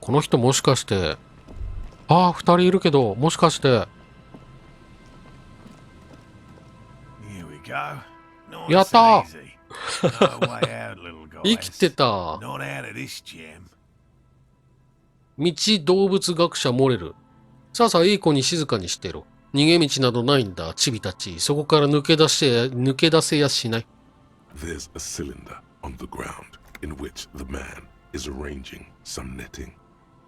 この人もしかして、ああ、二人いるけど、もしかして、やったー生きてた。道動物学者モレル。さあさあ、いい子に静かにしてろ。逃げ道などないんだ、チビたち。そこから抜け出せやしない。There's a cylinder on the ground in which the man is arranging some netting.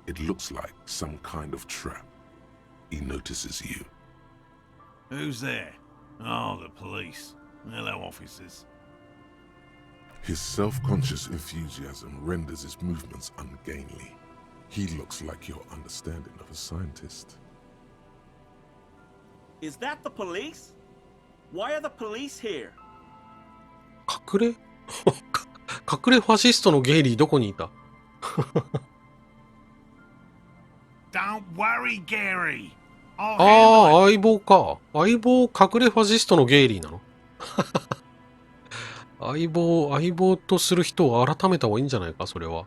It looks like some kind of trap. He notices you. Who's there? Oh, the police. Hello, officers. His self-conscious enthusiasm renders his movements ungainly. He looks like your understanding of a scientist. Is that the police? Why are the police here? 隠れ隠れファシストのゲイリーどこにいたDon't worry, Gary. ああ、相棒か。相棒、隠れファシストのゲイリーなの相棒とする人を改めた方がいいんじゃないか、それは。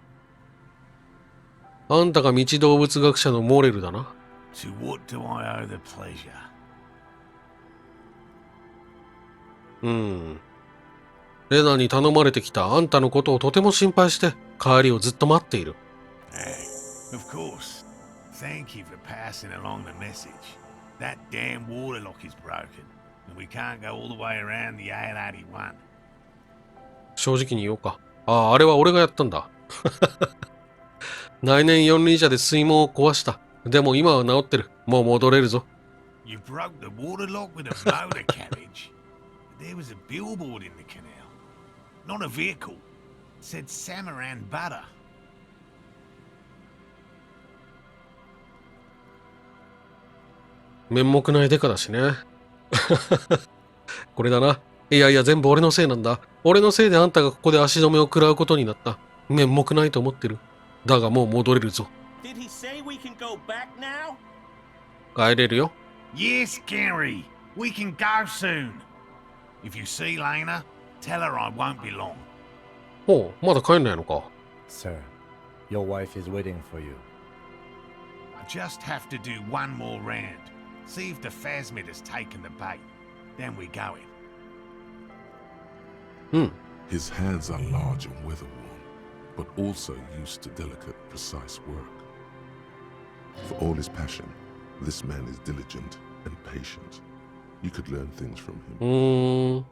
あんたが道動物学者のモレルだな。To what do I owe the pleasure? レナに頼まれてきたあんたのことをとても心配して帰りをずっと待っている。Of course. Thank you for passing along the message. That damn water lock is broken, and we can't go all the way around the A81. 正直に言おうか。あれは俺がやったんだ。来年四輪車で水門を壊した。でも今は治ってる。もう戻れるぞ。You broke the water lock with a motor carriage. There was a billboard in the canal. Not a vehicle. It said Samaran Butter. 面目ないデカだしね。これだな。いやいや、全部俺のせいなんだ。俺のせいであんたがここで足止めを食らうことになった。面目ないと思ってる。だがもう戻れるぞ。Did he say we can go back now? 帰れるよ。Yes, Gary. We can go soon. If you see Lena, tell her I won't be long. ほう、まだ帰んないのか。Sir, your wife is waiting for you. I just have to do one more round. See if the phasmid has taken the bait. Then we go in. His hands are large and weather-worn, but also used to delicate, precise work. For all his passion, this man is diligent and patient. You could learn things from him.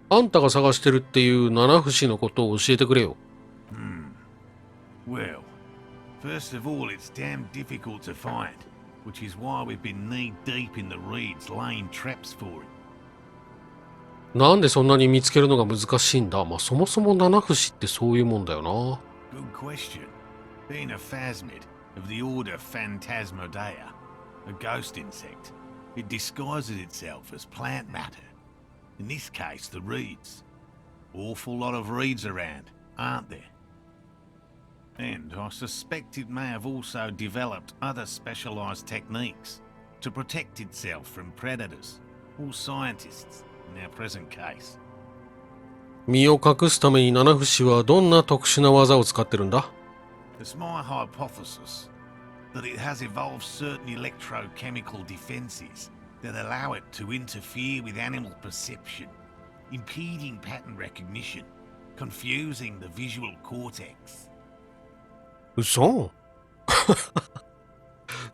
あんたが探してるっていう七不思のことを教えてくれよ。Well, first of all, it's damn difficult to find, which is why we've been knee-deep in the reeds laying traps for it. なんでそんなに見つけるのが難しいんだ。まあそもそも七不思ってそういうもんだよな。Good question. Being a phasmid of the order Phantasmodea, a ghost insect, it disguises itself as plant matter. In this case, the reeds. Awful lot of reeds around, aren't there? And I suspect it may have also developed other specialized techniques to protect itself from predators or scientists in our present case. 身を隠すために七不思はどんな特殊な技を使ってるんだ？ It's my hypothesis that it has evolved certain electrochemical defenses that allow it to interfere with animal perception, impeding pattern recognition, confusing the visual cortex. 嘘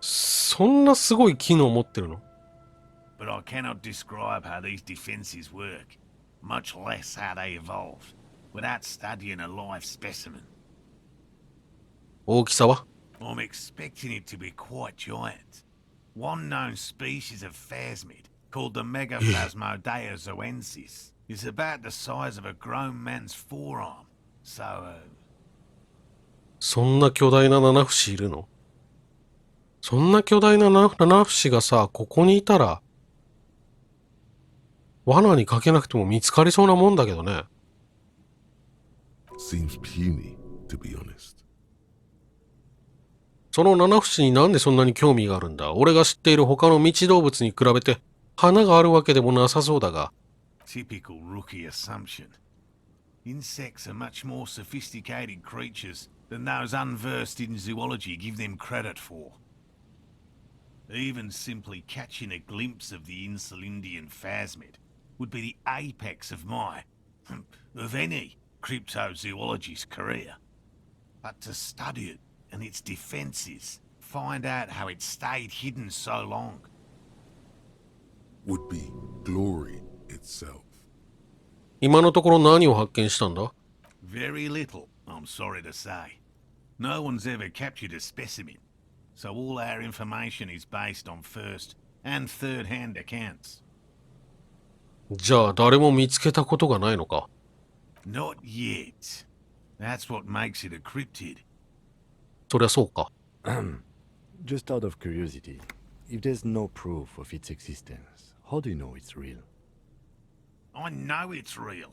そんなすごい機能持ってるの？ But I cannot describe how these defenses work, much less how they evolved, without studying a live specimen. 大きさは？ I'm expecting it to be quite giant. One known species of phasmid, called the Megaphasmodea zoensis, is about the size of a grown man's forearm. So, そんな巨大な七不思いるの？そんな巨大な七不思がさ、ここにいたら、罠にかけなくても見つかりそうなもんだけどね。Seems puny, to be honest. その七不思になんでそんなに興味があるんだ？俺が知っている他の未知動物に比べて花があるわけでもなさそうだが。typical rookie assumption. Insects are much more sophisticated creatures than those unversed in zoology give them credit for. Even simply catching a glimpse of the Insulindian phasmid would be the apex of of any cryptozoologist's career. But to study it and its defenses, find out how it stayed hidden so long, would be glory itself. 今のところ何を発見したんだ？ very little, I'm sorry to say. No one's ever captured a specimen, so all our information is based on first and third-hand accounts. じゃあ誰も見つけたことがないのか？ Not yet. That's what makes it a cryptid. そりゃそうか。Just out of curiosity, if there's no proof of its existence, how do you know it's real? I know it's real.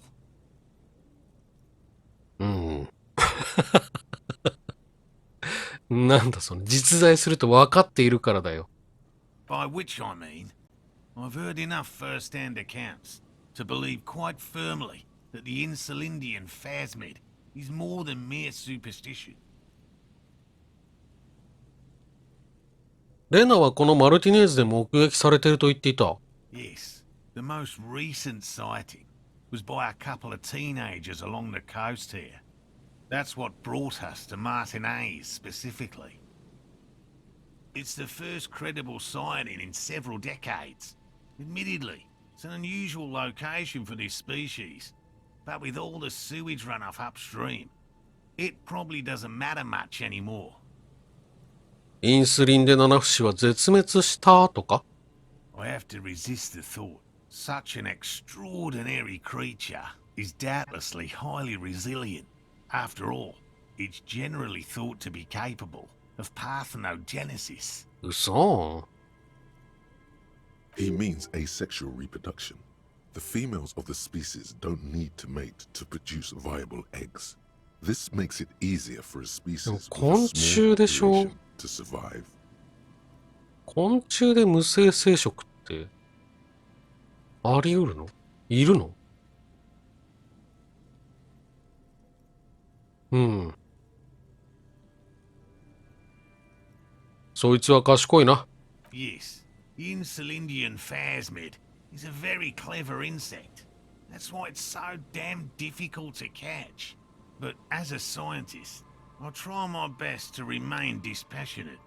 うん。なんだその実在すると分かっているからだよ。By which I mean, I've heard enough first-hand accounts to believe quite firmly that the Insulindian phasmid is more than mere superstition. レナはこのマルティネーズで目撃されていると言っていた。Yes, the most recent sighting was by a couple of teenagers along the coast here. That's what brought us to Martinez specifically. It's the first credible sighting in several decades. Admittedly, it's an unusual location for this species, but with all the sewage runoff upstream, it probably doesn't matter much anymore. インスリンで七不死は絶滅したとか？ I have to resist the thought. Such an extraordinary creature is doubtlessly highly resilient. After all, it's generally thought to be capable of parthenogenesis. 嘘。 He means asexual reproduction. The females of the species don't need to mate to produce viable eggs. This makes it easier for a species with a small population to survive. 昆虫で無性生殖ってあり得るの？いるの？うん。そいつは賢いな。Yes, the Insulindian phasmid is a very clever insect. That's why it's so damn difficult to catch. But as a scientist, I'll try my best to remain dispassionate.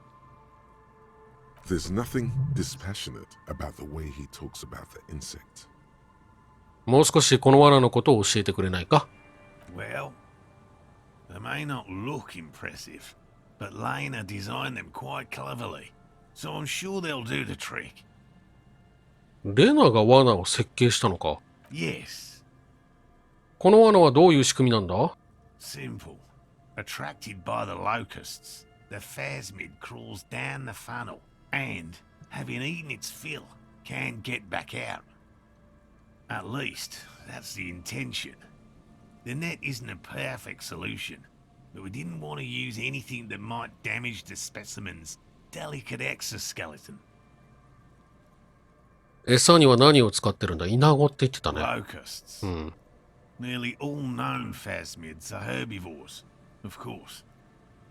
There's nothing dispassionate about the way he talks about the insect. もう少しこの罠のことを教えてくれないか？ Well, they may not look impressive, but Lena designed them quite cleverly, so I'm sure they'll do the trick. レナが罠を設計したのか？ Yes. この罠はどういう仕組みなんだ？ Simple. Attracted by the locusts, the phasmid crawls down the funnel and, having eaten its fill, can't get back out. At least, that's the intention. The net isn't a perfect solution, but we didn't want to use anything that might damage the specimen's delicate exoskeleton. 餌には何を使ってるんだ？イナゴって言ってたね。Locusts. うん。 Nearly all known phasmids are herbivores, of course.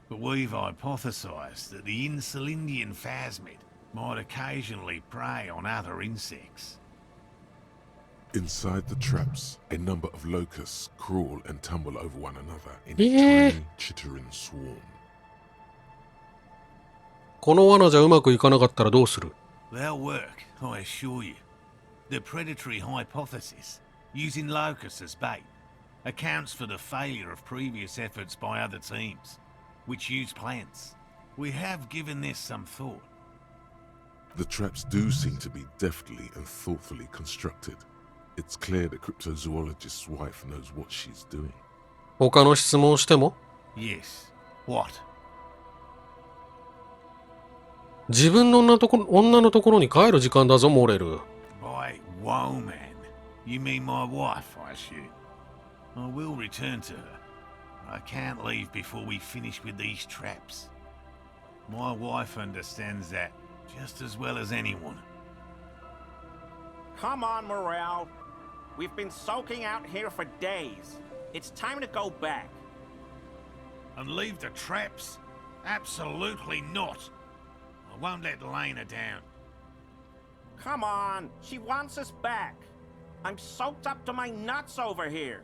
But we've hypothesized that the Insulindian phasmid might occasionally prey on other insects. Inside the traps, a number of locusts crawl and tumble over one another in a tiny, chittering swarm. この罠じゃうまくいかなかったらどうする？ They'll work, I assure you. The predatory hypothesis, using locusts as bait, accounts for the failure of previous efforts by other teams, which use plants. We have given this some thought. The traps do seem to be deftly and thoughtfully constructed. It's clear the cryptozoologist's wife knows what she's doing. 他の質問をしても？ Yes. What? 自分の女のところに帰る時間だぞ、モレル。By woman, you mean my wife, I assume. I will return to her. I can't leave before we finish with these traps. My wife understands that just as well as anyone. Come on, Morale. We've been soaking out here for days. It's time to go back. And leave the traps? Absolutely not. I won't let Lena down. Come on, she wants us back. I'm soaked up to my nuts over here.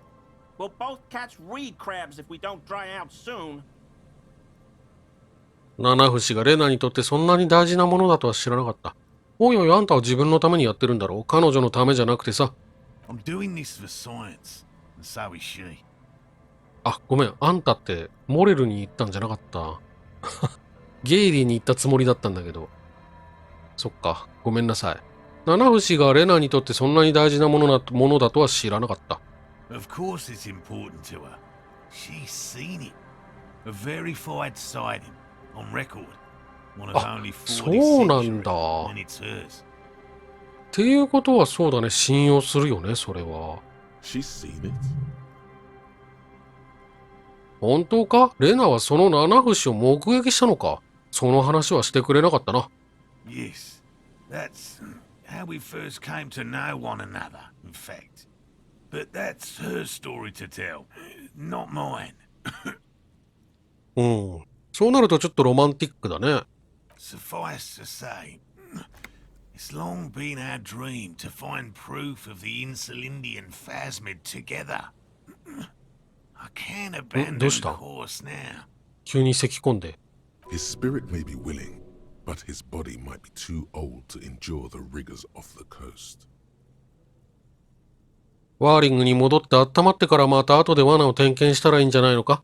We'll both catch reed crabs if we don't dry out soon. 七不がレナにとってそんなに大事なものだとは知らなかった。おいおい、あんたは自分のためにやってるんだろう。彼女のためじゃなくてさ。I'm doing this for science, and so is she. あ、ごめん。あんたってモレルに行ったんじゃなかった。ゲイリーに行ったつもりだったんだけど。そっか。ごめんなさい。七不がレナにとってそんなに大事なものだとは知らなかった。Of course it's important to her. She's seen it. A verified sighting on record. One of only そうなんだ。40 and it's hers. っていうことはそうだね。信用するよね、それは。She's seen it. 本当か？レナはその七不を目撃したのか？その話はしてくれなかったな。Yes, that's how we first came to know one another, in fact. But that's her story to tell, not mine. うん。そうなるとちょっとロマンティックだね。Suffice to say, it's long been our dream to find proof of the Insulindian phasmid together. I can't abandon course now. 急に咳込んで。His spirit may be willing, but his body might be too old to endure the rigors of the coast. ワーリングに戻って温まってからまた後で罠を点検したらいいんじゃないのか？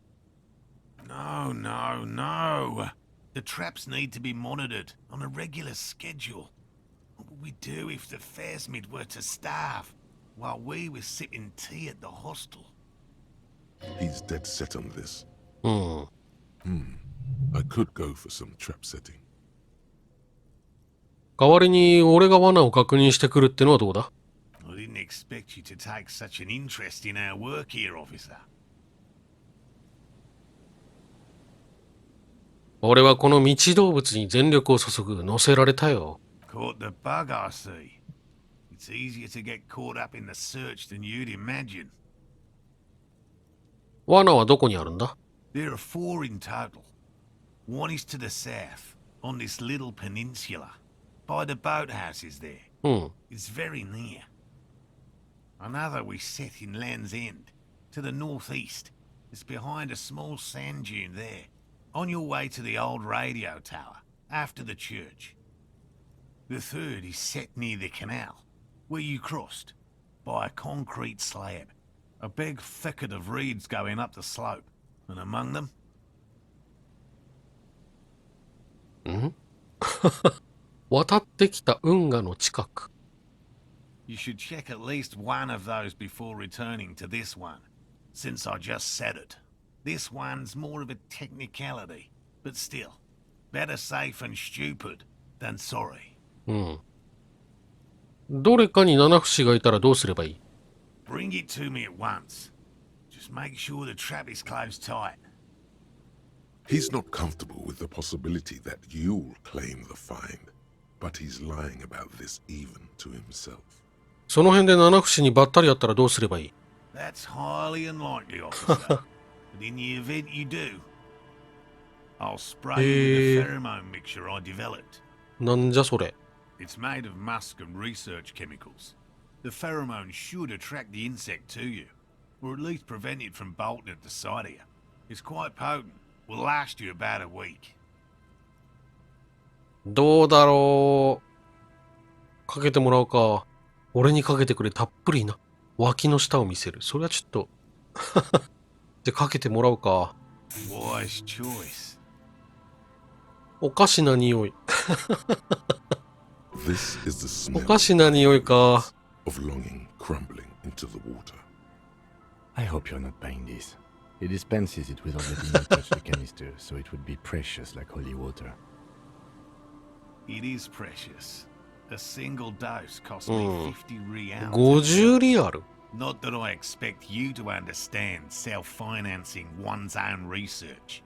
No, no, no. The traps need to be monitored on a regular schedule. What would we do if the phasmid were to starve while we were sipping tea at the hostel? He's dead set on this. うん。I could go for some trap setting. 代わりに俺が罠を確認してくるってのはどうだ？ I didn't expect you to take such an interest in our work here, officer. 俺はこの未知動物に全力を注ぐ。乗せられたよ。Caught the bug, I see. It's easier to get caught up in the search than you'd imagine. 罠はどこにあるんだ？ There are 4 in total. One is to the south, on this little peninsula, by the boathouses there. うん。 It's very near. Another we set in Land's End, to the northeast. It's behind a small sand dune there, on your way to the old radio tower, after the church. The third is set near the canal, where you crossed, by a concrete slab. A big thicket of reeds going up the slope, and among them... ん渡ってきた運河の近く。You should check at least one of those before returning to this one, since I just said it. This one's more of a technicality, but still, better safe and stupid than sorry. うん。どれかに七不がいたらどうすればいい？ Bring it to me at once. Just make sure the trap is closed tight. He's not comfortable with the possibility that you'll claim the find, but he's lying about this even to himself. その辺で七不にばったり会ったらどうすればいい？ That's highly unlikely, officer. But in the event you do, I'll spray you with the pheromone mixture I developed. なんじゃそれ。 It's made of musk and research chemicals. The pheromone should attract the insect to you, or at least prevent it from bolting at the sight of you. It's quite potent. Will last you about a week. どうだろう。かけてもらおうか。俺にかけてくれ、たっぷりな。脇の下を見せる。それはちょっと。で、かけてもらおうか。Wise choice. おかしな匂い。 This is the お smell かしな匂いか。 of longing crumbling into the water. I hope you're not buying this. He dispenses it without letting you touch the canister, so it would be precious like holy water. It is precious. A single dose cost me 50 reals. 50リアル。 Not that I expect you to understand self-financing one's own research.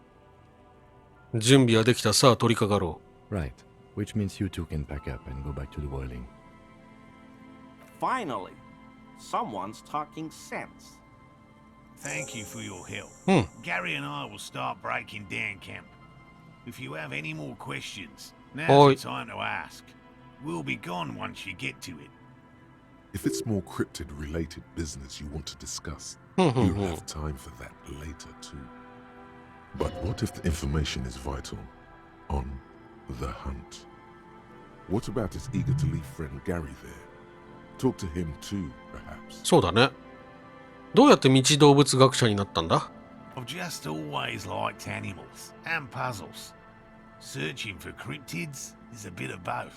準備はできた。さあ、取り掛かろ Right, which means you two can pack up and go back to the boiling. Finally, someone's talking sense. Thank you for your help. うん。 Gary and I will start breaking down camp. If you have any more questions, Oi. now's the time to ask. We'll be gone once you get to it. If it's more cryptid-related business you want to discuss, ふんふん you'll ふん。 have time for that later too. But what if the information is vital? On the hunt. What about his eager-to-leave friend Gary there? Talk to him too, perhaps. そうだね。どうやって未知動物学者になったんだ？ I've just always liked animals and puzzles. Searching for cryptids is a bit of both.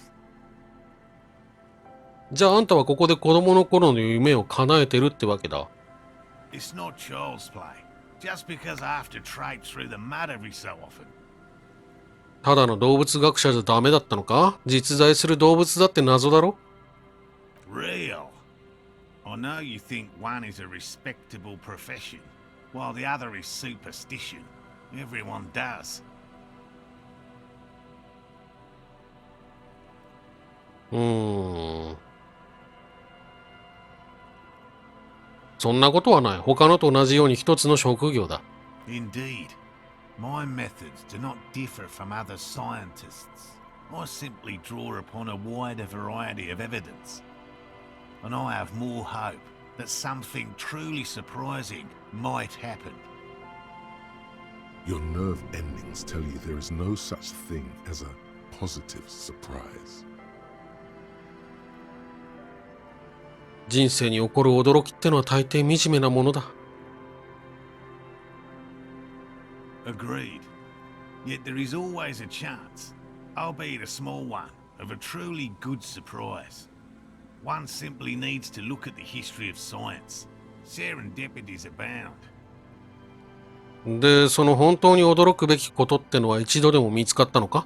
じゃああんたはここで子供の頃の夢を叶えてるってわけだ。 It's not child's play. Just because I have to traipse through the mud every so often. ただの動物学者じゃダメだったのか？実在する動物だって謎だろ？ Real. I know you think one is a respectable profession, while the other is superstition. Everyone does. そんなことはない。他のと同じように一つの職業だ。 Indeed. My methods do not differ from other scientists. I simply draw upon a wider variety of evidence. And I have more hope that something truly surprising might happen. Your nerve endings tell you there is no such thing as a positive surprise. 人生に起こる驚きってのは大抵惨めなものだ。 Agreed. Yet there is always a chance, albeit a small one, of a truly good surprise. One simply needs to look at the history of science. Serendipities abound. で、その本当に驚くべきことってのは一度でも見つかったのか？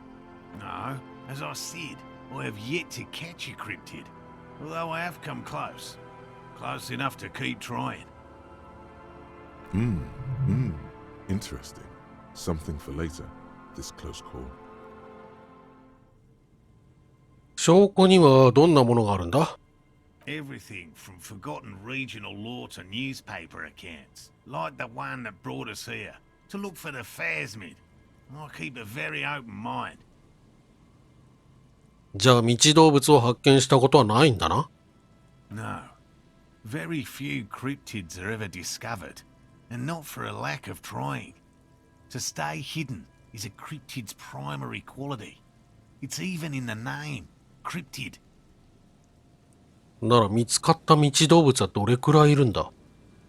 No, as I said, I have yet to catch a cryptid. Although I have come close. Close enough to keep trying. Interesting. Something for later, this close call. 証拠にはどんなものがあるんだ？ Everything from forgotten regional lore to newspaper accounts, like the one that brought us here, to look for the phasmid. I keep a very open mind. じゃあ未知動物を発見したことはないんだな。 No. Very few cryptids are ever discovered, and not for a lack of trying. To stay hidden is a cryptid's primary quality. It's even in the name, cryptid. なら見つかった未知動物はどれくらいいるんだ？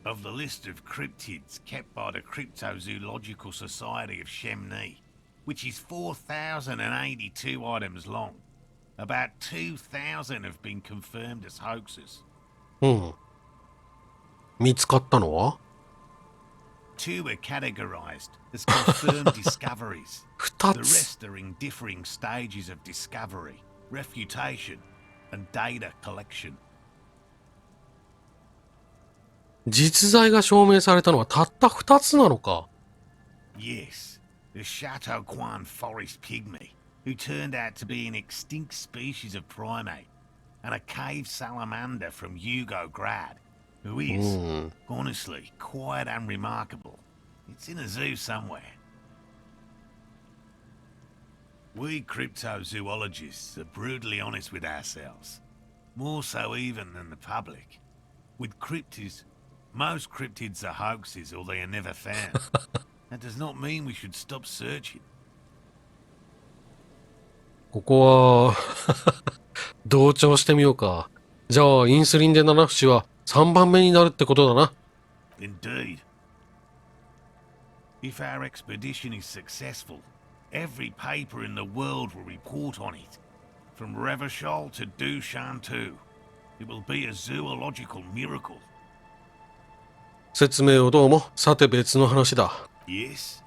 Of the list of cryptids kept by the Cryptozoological Society of Chemney, which is 4,082 items long, about 2,000 have been confirmed as hoaxes. 見つかったのは？ Two are categorized as confirmed discoveries. 二 The つ。 rest are in differing stages of discovery, refutation, and data collection. 実在が証明されたのはたった二つなのか。 Yes, the Chateau Quan forest pygmy, who turned out to be an extinct species of primate, and a cave salamander from Yugograd, who is, honestly, quite unremarkable. It's in a zoo somewhere. We cryptozoologists are brutally honest with ourselves, more so even than the public. With cryptids, most cryptids are hoaxes or they are never found. That does not mean we should stop searching. ここは同調してみようか。じゃあインスリンで七節は3番目になるってことだな。 Indeed. If our expedition is successful, every paper in the world will report on it. From Revachol to Dushantu. It will be a zoological miracle. 説明をどうも。さて別の話だ。 Yes?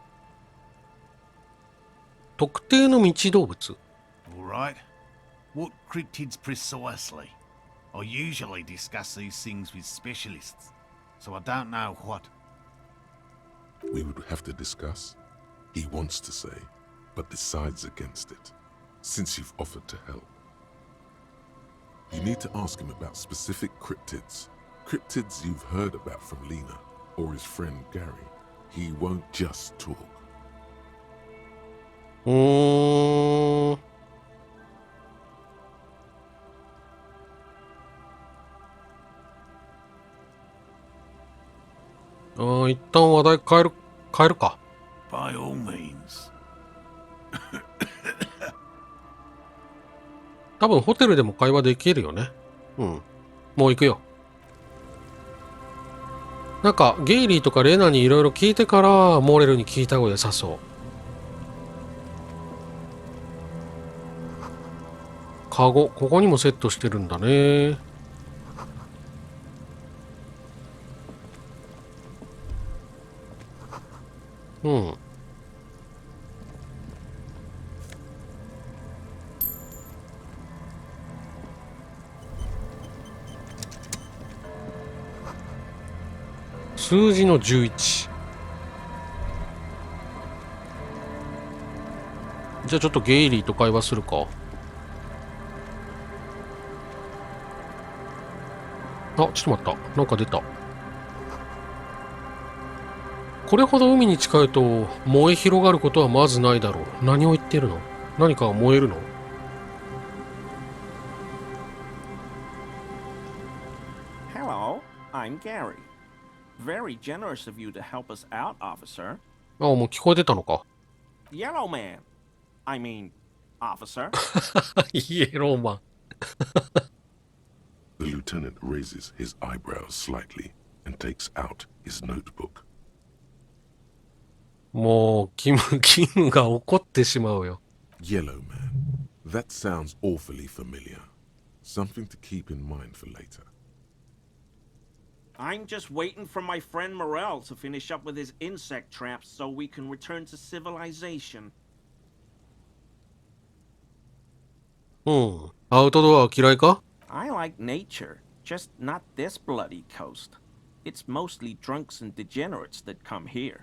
特定の未知動物？ All right. What cryptids precisely? I usually discuss these things with specialists, so I don't know what. We would have to discuss. He wants to say, but decides against it, since you've offered to help. You need to ask him about specific cryptids. Cryptids you've heard about from Lena, or his friend Gary, he won't just talk. 一旦話題変えるか。By all means. 多分ホテルでも会話できるよね。うん。もう行くよ。なんか、ゲイリーとかレナにいろいろ聞いてから、モーレルに聞いた方が良さそう。カゴ、ここにもセットしてるんだね。うん。数字の11。じゃあちょっとゲイリーと会話するか。あ、ちょっと待った。なんか出た。これほど海に近いと燃え広がることはまずないだろう。何を言ってるの？何かが燃えるの？ Hello, I'm Gary. Very generous of you to help us out, officer. あ、もう聞こえてたのか。Yellow man. I mean, officer. イエローマン。The lieutenant raises his eyebrows slightly and takes out his notebook. もう、キムが怒ってしまうよ。Yellow man. That sounds awfully familiar. Something to keep in mind for later. I'm just waiting for my friend Morel to finish up with his insect traps so we can return to civilization. うん。アウトドアは嫌いか？ I like nature, just not this bloody coast. It's mostly drunks and degenerates that come here.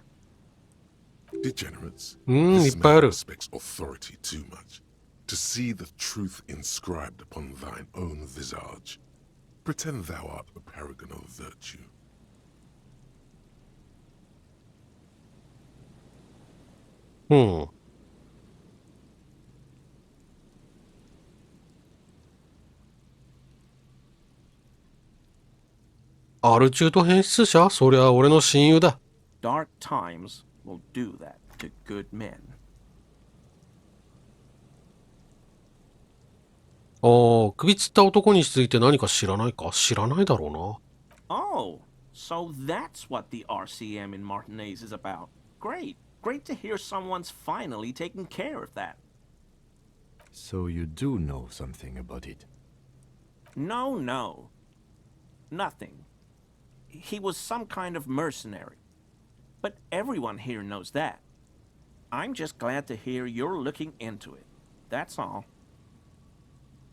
Degenerates. い This っぱいあ man る。 respects authority too much. To see the truth inscribed upon thine own visage. Pretend thou art a paragon of virtue. うん。アル中途変質者？そりゃ俺の親友だ。Dark times will do that to good men. ああ、首つった男について何か知らないか？知らないだろうな。Oh, so that's what the RCM in Martinez is about. Great. Great to hear someone's finally taking care of that. So you do know something about it? No. Nothing. He was some kind of mercenary. But everyone here knows that. I'm just glad to hear you're looking into it. That's all.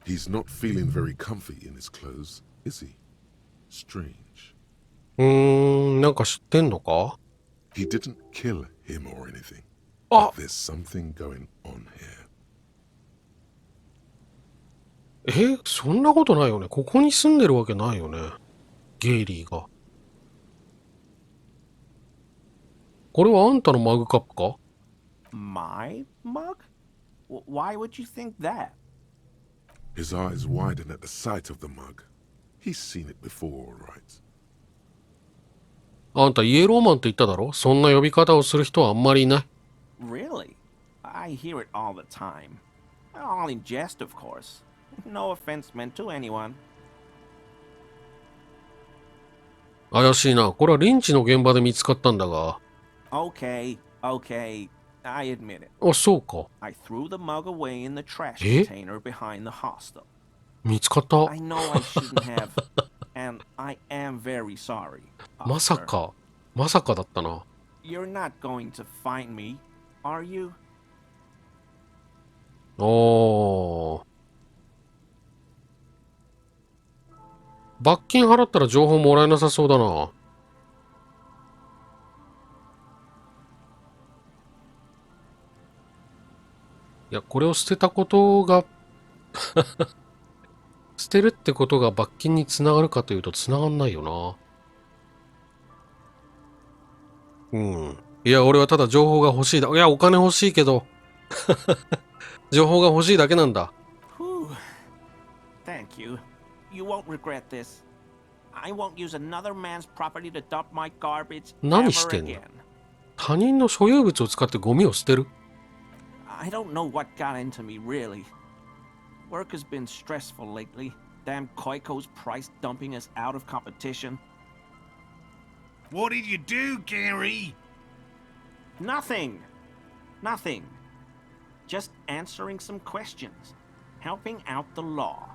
He's not feeling very comfy in his clothes, is he? Strange. なんか知ってんのか？ He didn't kill him or anything. Oh. But there's something going on here. そんなことないよね。ここに住んでるわけないよね。ゲイリーが。これはあんたのマグカップか？ My mug? Why would you think that? His eyes widen at the sight of the mug. He's seen it before, all right. あんたイエローマンって言っただろ？そんな呼び方をする人はあんまりいない。Really? I hear it all the time. All in jest, of course. No offense meant to anyone. 怪しいな。これはリンチの現場で見つかったんだが。Okay. I admit it. あ、そうか。 I threw the mug away in the trash え？ container behind the hostel. 見つかった。 I know I shouldn't have, and I am very sorry. まさ officer. か。まさかだったな。You're not going to find me, are you? 罰金払ったら情報もらえなさそうだな。いや、これを捨てたことが捨てるってことが罰金につながるかというとつながんないよな。うん。いや、俺はただ情報が欲しいだ。いや、お金欲しいけど。情報が欲しいだけなんだ。Whew. Thank you. You won't regret this. I won't use another man's property to dump my garbage 何 ever してんの？ again. 他人の所有物を使ってゴミを捨てる？ I don't know what got into me, really. Work has been stressful lately. Damn Koiko's price dumping us out of competition. What did you do, Gary? Nothing. Nothing. Just answering some questions. Helping out the law.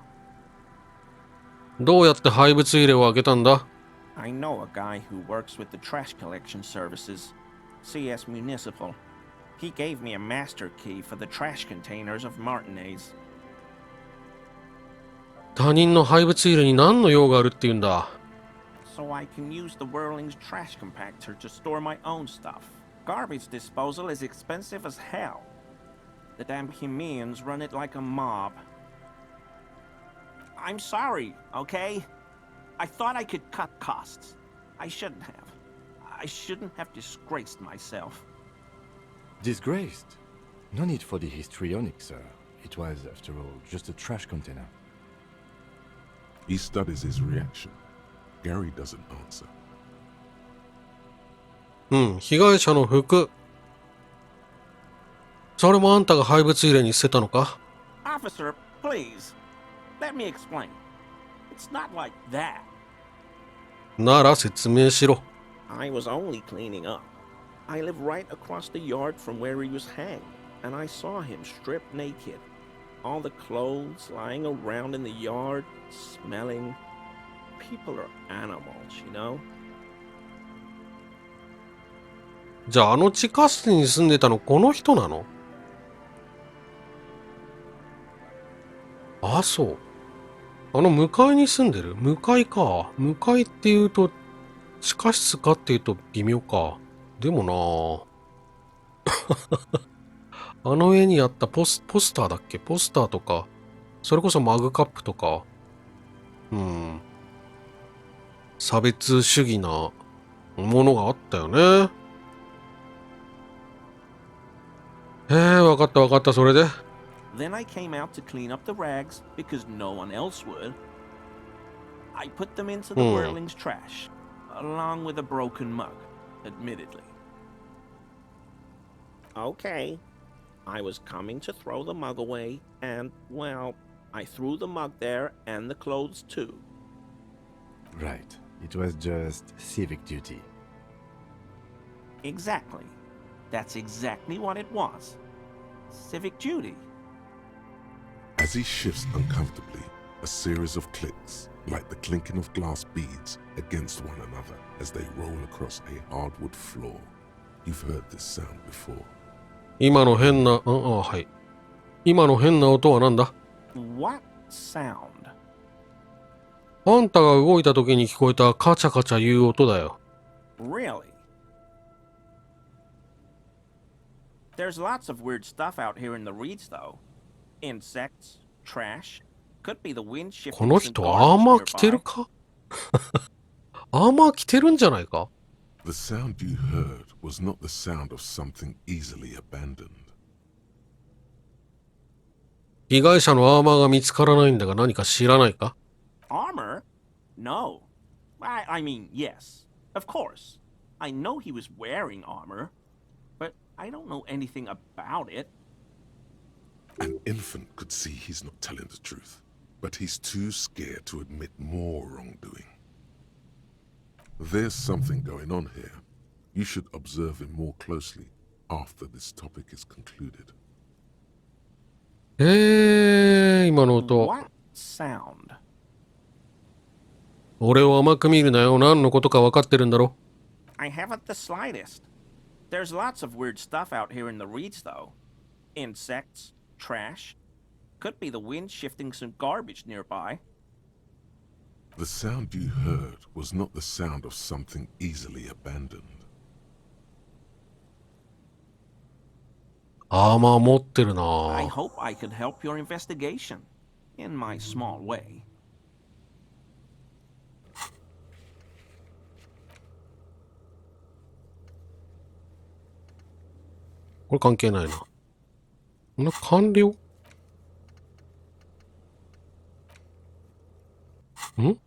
どうやって廃物入れを開けたんだ？ I know a guy who works with the trash collection services. CS Municipal. He gave me a master key for the trash containers of Martinez. 他人の廃物入れに何の用があるって言うんだ？ So I can use the Whirling's trash compactor to store my own stuff. Garbage disposal is expensive as hell. The damn Himians run it like a mob. I'm sorry, okay? I thought I could cut costs. I shouldn't have. I shouldn't have disgraced myself. Disgraced? No need for the histrionic, sir. It was, after all, just a trash container. He studies his reaction. Gary doesn't answer. うん、被害者の服。それもあんたが廃物入れに捨てたのか？ Officer, please. Let me explain. It's not like that. なら説明しろ。I was only cleaning up. I live right across the yard from where he was hanged, and I saw him stripped naked. All the clothes lying around in the yard, smelling. People are animals, you know? じゃああの地下室に住んでたのこの人なの？あ、そう。あの向かいに住んでる？向かいか。向かいって言うと地下室かっていうと微妙か。でもなあの上にあったポスターだっけ？ポスターとか、それこそマグカップとか、差別主義なものがあったよね。わかったわかった、それで。Then I came out to clean up the rags because no one else would. I put them into the Whirling's trash, along with a broken mug, admittedly. Okay. I was coming to throw the mug away, and, well, I threw the mug there and the clothes too. Right. It was just civic duty. Exactly. That's exactly what it was. Civic duty. As he shifts uncomfortably, a series of clicks, like the clinking of glass beads, against one another as they roll across a hardwood floor. You've heard this sound before. 今の変な、はい。今の変な音は何だ？ What sound? あんたが動いた時に聞こえたカチャカチャ言う音だよ。Really? There's lots of weird stuff out here in the reeds, though. Insects, trash. Could be the wind shifting この some 人アー garbage マー着てる nearby. か？アーマー着てるんじゃないか？ The sound you heard was not the sound of something easily abandoned. 被害者のアーマーが見つからないんだが何か知らないか？ Armor? No. I mean, yes. Of course. I know he was wearing armor, but I don't know anything about it. An infant could see he's not telling the truth, but he's too scared to admit more wrongdoing. There's something going on here. You should observe him more closely after this topic is concluded. 今の音。 What sound? 俺を甘く見るなよ。何のことか分かってるんだろ？ I haven't the slightest. There's lots of weird stuff out here in the reeds, though. Insects, trash. Could be the wind shifting some garbage nearby. The sound you heard was not the sound of something easily abandoned. アーマー持ってるな I hope I could help your investigation. In my small way. これ関係ないな。こんな完了？ん？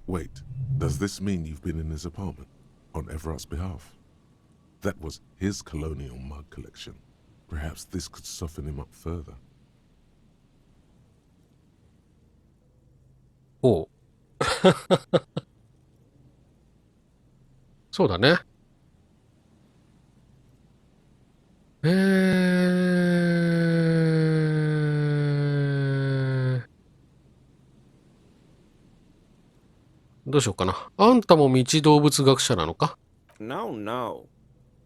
Wait, does this mean you've been in his apartment on Everart's behalf? That was his colonial mug collection. Perhaps this could soften him up further. おう。そうだね。どうしようかな。あんたも未知動物学者なのか？ No, no.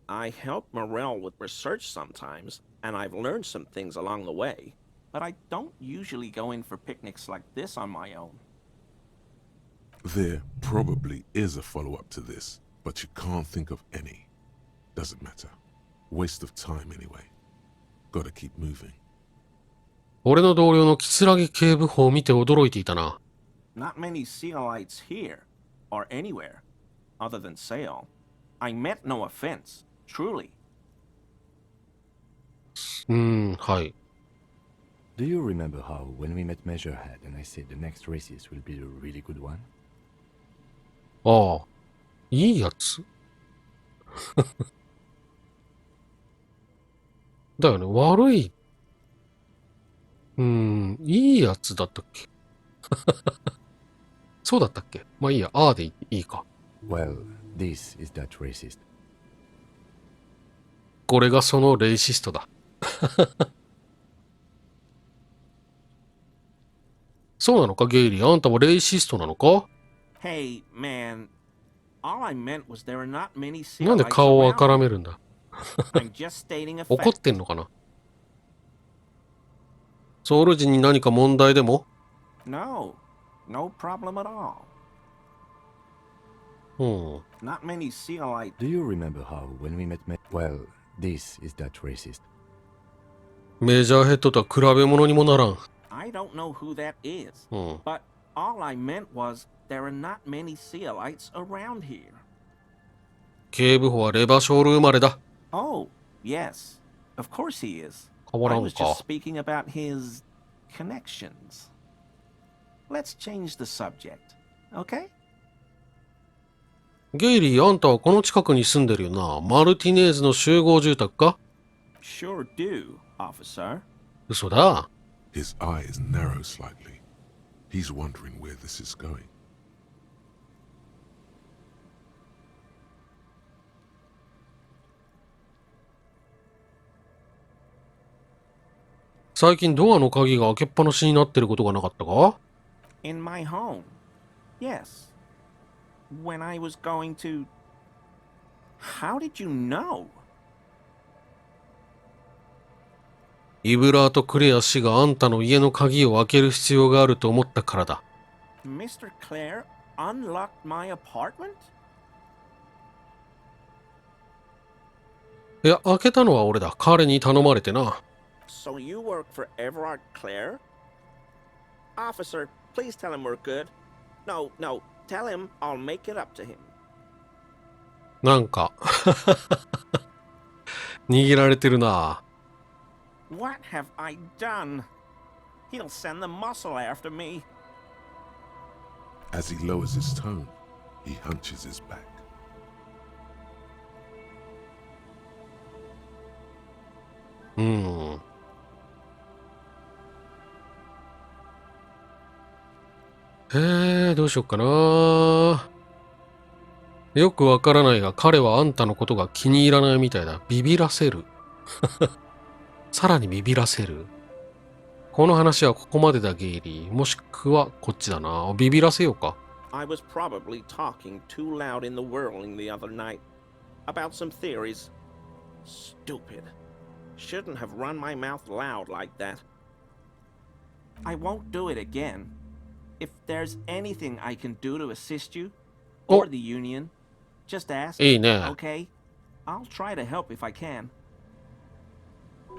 I help Morel with research sometimes, and I've learned some things along the way. But I don't usually go in for picnics like this on my own. There probably is a follow-up to this, but you can't think of any. Doesn't matter. Waste of time anyway. Gotta keep moving. 俺の同僚の木警部補を見て驚いていたな。Not many Sealites here, or anywhere, other than Sail. I meant no offense, truly. はい。Do you remember how, when we met Measurehead and I said the next races will be a really good one? ああ、いいやつだよね、悪い。いいやつだったっけそうだったっけ？まあいいや、ああでいいか。Well, this is that racist. これがそのレイシストだ。そうなのか、ゲイリー。あんたもレイシストなのか？ Hey, man. All I meant was there are not many なんで Sealites 顔を around. あからめるんだ？ I'm just stating a 怒っ fact. てんのかな？ソウル人に何か問題でも？ No, no problem at all. うん。 Not many Sealites. Do you remember how, when we met Well, this is that racist. メジャーヘッドとは比べ物にもならん。 I don't know who that is. うん。 But all I meant was there are not many Sealites around here. 警部補はレバショール生まれだ。 Oh, yes. Of course he is. 変わら I ん was か just。speaking about his connections. Let's change the subject, okay? ゲイリー、あんたはこの近くに住んでるよな。マルティネーズの集合住宅か？ Sure do, officer. 嘘だ。 His eyes narrow slightly. He's wondering where this is going. 最近ドアの鍵が開けっぱなしになってることがなかったか？ In my home. Yes. When I was going to... How did you know? イブラート・クレア氏があんたの家の鍵を開ける必要があると思ったからだ。 Mr. Clare unlocked my apartment? いや、開けたのは俺だ。彼に頼まれてな。 So you work for Everard Clare? Officer, please tell him we're good. No, no, tell him I'll make it up to him. なんか握られてるな。 What have I done? He'll send the muscle after me. As he lowers his tone, he hunches his back. どうしよっかな。よくわからないが、彼はあんたのことが気に入らないみたいだ。ビビらせる。さらにビビらせる。この話はここまでだ、ゲイリー。もしくはこっちだな。ビビらせようか。I was probably talking too loud in the whirling the other night about some theories. Stupid. Shouldn't have run my mouth loud like that. I won't do it again. If there's anything I can do to assist you, or the union, just ask, いいね。 okay? I'll try to help if I can.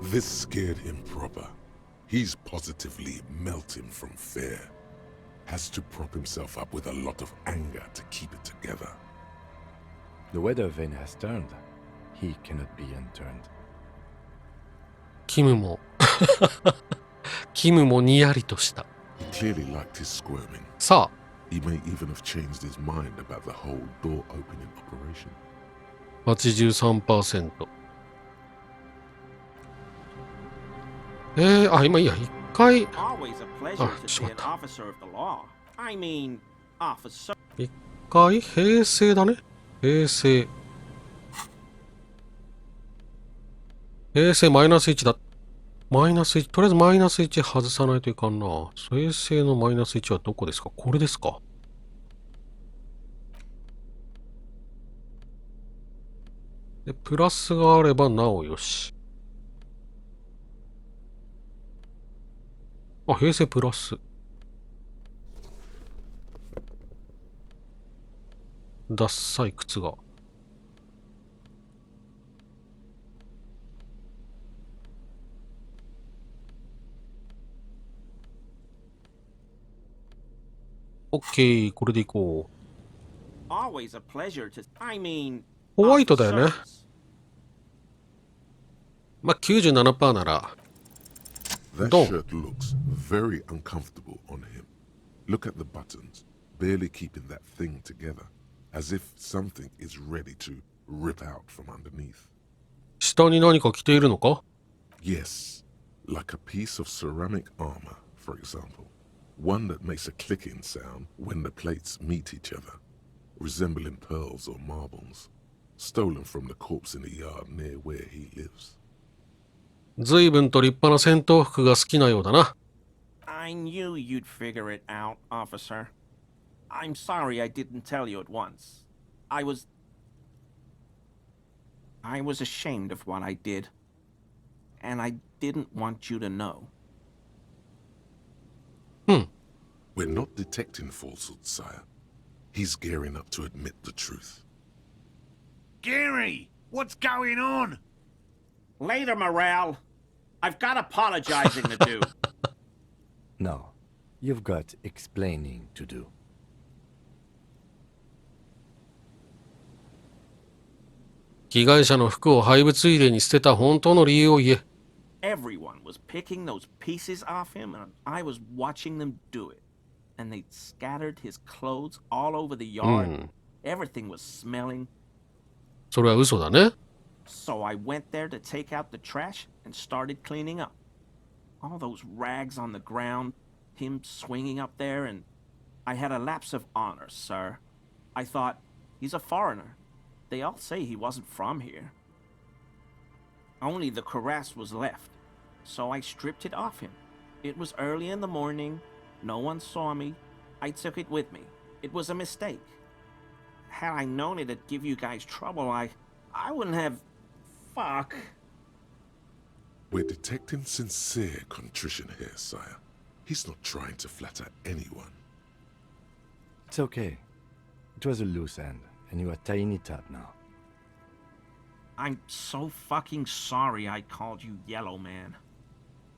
This scared him proper. He's positively melting from fear. Has to prop himself up with a lot of anger to keep it together. The weather vane has turned. He cannot be unturned. キムもキムもにやりとした。 He clearly liked his squirming. さあ He may even have changed his mind about the whole door opening operation. 83%。今いいや、一回。 Always a pleasure Ah, to see an しまった。 officer of the law. I mean, officer. 一回、平成だね。平成。平成マイナス1だ。マイナス1、とりあえずマイナス1外さないといかんな。平成のマイナス1はどこですか？これですか？で、プラスがあればなおよし。あ、平成プラス。ダッサい靴が。オッケー、これでいこう。 Always a pleasure to. I mean, ホワイトだよね。 officers. まあ、97% なら。 That Don't. shirt looks very uncomfortable on him. Look at the buttons, barely keeping that thing together, as if something is ready to rip out from underneath. 下に何か着ているのか？ Yes, like a piece of ceramic armor, for example. One that makes a clicking sound when the plates meet each other, resembling pearls or marbles, stolen from the corpse in the yard near where he lives. 随分と立派な戦闘服が好きなようだな。 I knew you'd figure it out, officer. I'm sorry I didn't tell you at once. I was ashamed of what I did. And I didn't want you to know. We're not detecting falsehoods, sire. He's gearing up to admit the truth. Gary, what's going on? Later, Morale. I've got apologizing to do. No, you've got explaining to do. 被害者の服を廃物入れに捨てた本当の理由を言え。 Everyone was picking those pieces off him, and I was watching them do it. And they'd scattered his clothes all over the yard. Everything was smelling. それは嘘だね。 So I went there to take out the trash and started cleaning up. All those rags on the ground, him swinging up there, and I had a lapse of honor, sir. I thought, he's a foreigner. They all say he wasn't from here. Only the cuirass was left, so I stripped it off him. It was early in the morning. No one saw me. I took it with me. It was a mistake. Had I known it'd give you guys trouble, I wouldn't have... Fuck. We're detecting sincere contrition here, sire. He's not trying to flatter anyone. It's okay. It was a loose end, and you are tying it up now. I'm so fucking sorry I called you Yellow Man.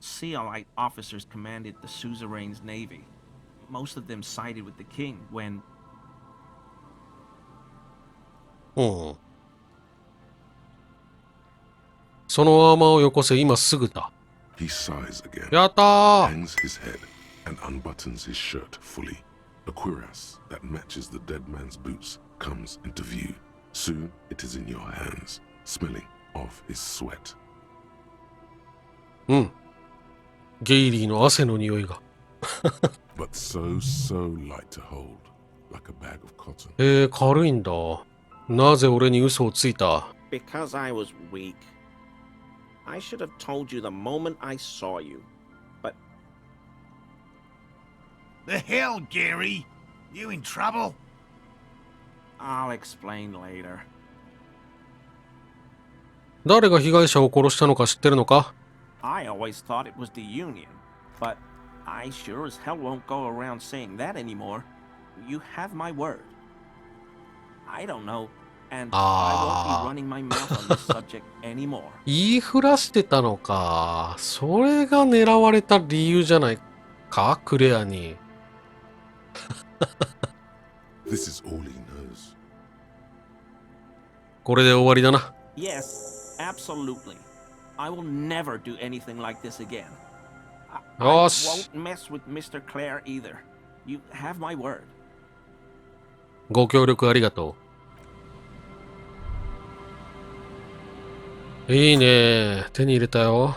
Sealite officers commanded the suzerain's navy. Most of them sided with the king when... うん。そのアーマーをよこせ、今すぐだ。 He sighs again, やったー。 hangs his head, and unbuttons his shirt fully. A cuirass that matches the dead man's boots comes into view. Soon it is in your hands, smelling of his sweat. うん。ゲイリーの汗の匂いが。 But so light to hold, like a bag of cotton. 軽いんだ。なぜ俺に嘘をついた？ Because I was weak. I should have told you the moment I saw you. But The hell, Gary? You in trouble? I'll explain later. 誰が被害者を殺したのか知ってるのか？ I always thought it was the Union, but I sure as hell won't go around saying that anymore. You have my word. I don't know, and I won't be running my mouth on this subject anymore. 言いふらしてたのか。それが狙われた理由じゃないか、クレアに。This is all he knows. これで終わりだな。 Yes, absolutely. I will never do anything like this again. I よし。 won't mess with Mr. Clare either. You have my word. ご協力ありがとう。いいね。手に入れたよ。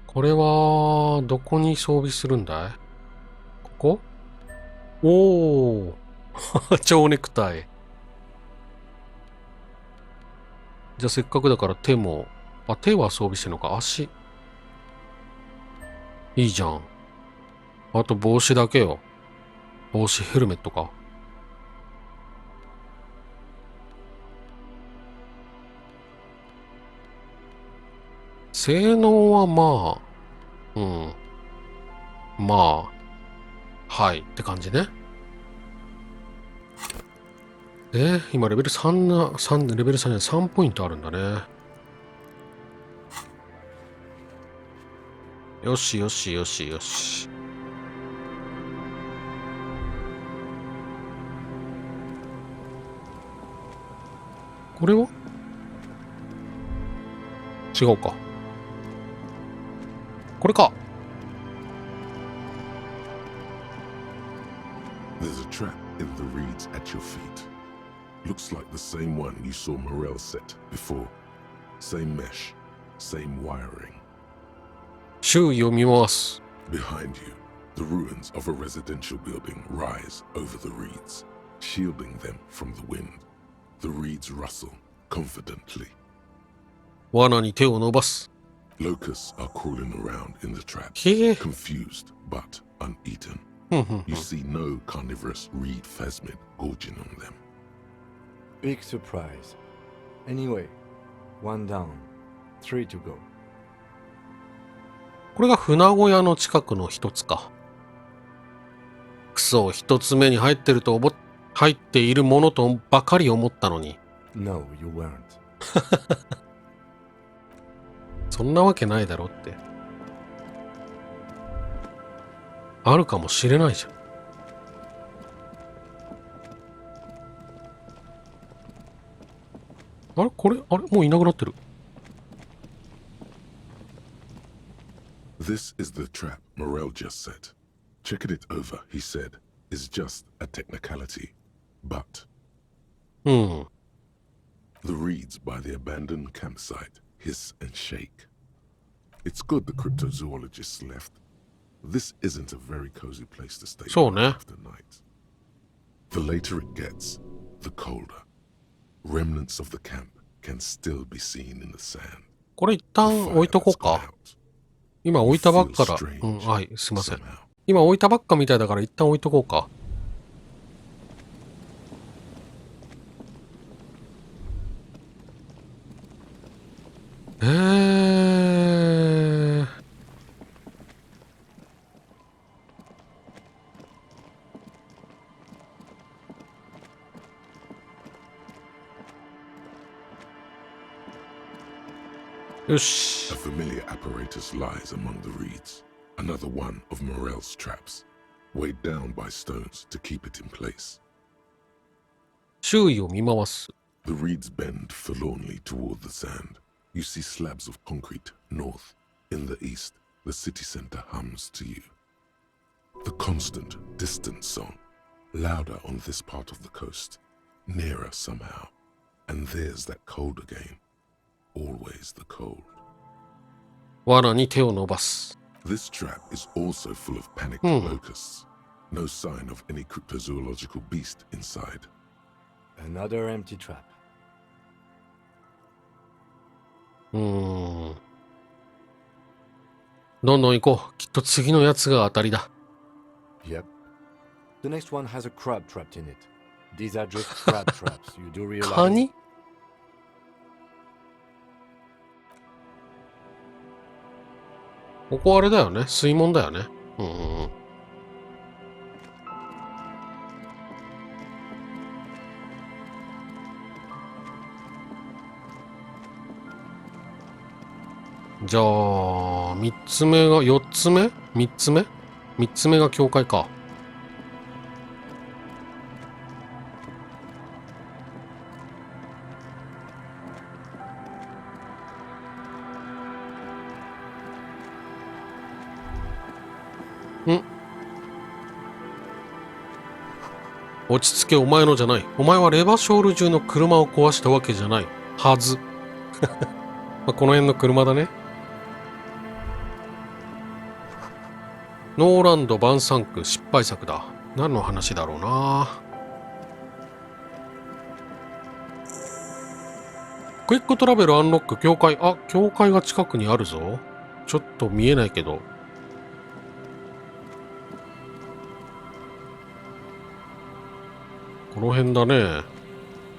これは、どこに装備するんだい？ここ？おー。蝶ネクタイ。じゃあせっかくだから手も、手は装備してんのか。足。いいじゃん。あと帽子だけよ。帽子、ヘルメットか。性能はまあ、まあ、はいって感じね。今レベル3レベル3に3ポイントあるんだね。よしよしよしよし。これは違うか。これか。There's a trap in the reeds at your feet. Looks like the same one you saw Morel set before. Same mesh, same wiring. 周囲を見回す。Behind you, the ruins of a residential building rise over the reeds, shielding them from the wind. The reeds rustle confidently. 罠に手を伸ばす。Locusts are crawling around in the trap, へえ。 confused but uneaten. You see no carnivorous reed phasmid gorging on them. Big surprise. Anyway, one down. 3 to go. これが船小屋の近くの一つか。クソ、一つ目に入っているものとばかり思ったのに。No, you weren't. そんなわけないだろって。あるかもしれないじゃん。あれこれもういなくなってる。This is the trap Morel just set. Checking it over, he said, is just a technicality. But うん。 the reeds by the abandoned campsite hiss and shake. It's good the cryptozoologists left. This isn't a very cozy place to stay So, ne? after night. The later it gets, the colder. Remnants of the camp can still be seen in the sand. これ一 The 旦 fire 置いとこう has gone か。 out. 今置いたばっかだ。 Feels うん、 strange はい、すいません。 somehow. 今置いたばっかみたいだから一旦置いとこうか。よし A。familiar apparatus lies among the reeds. Another one of Morel's traps, weighed down by stones to keep it in place. 周囲を見回す。 The reeds bend forlornly toward the sand. You see slabs of concrete north. In the east, the city center hums to you. The constant, distant song, louder on this part of the coast, nearer somehow. And there's that cold again. Always the cold. 罠に手を伸ばす。 This trap is also full of panicked locusts. No sign of any cryptozoological beast inside. Another empty trap. どんどん行こう。きっと次のやつが当たりだ。 Yep. The next one has a crab trapped in it. These are just crab traps. You do realize? カニ？ここあれだよね。水門だよね。じゃあ、3つ目が、4つ目 ?3 つ目 ?3 つ目が境界か。落ち着け、お前のじゃない。お前はレバショール中の車を壊したわけじゃない。はず。まあこの辺の車だね。ノーランド晩餐区失敗作だ。何の話だろうな。クイックトラベルアンロック教会。あ、教会が近くにあるぞ。ちょっと見えないけど。この辺だね。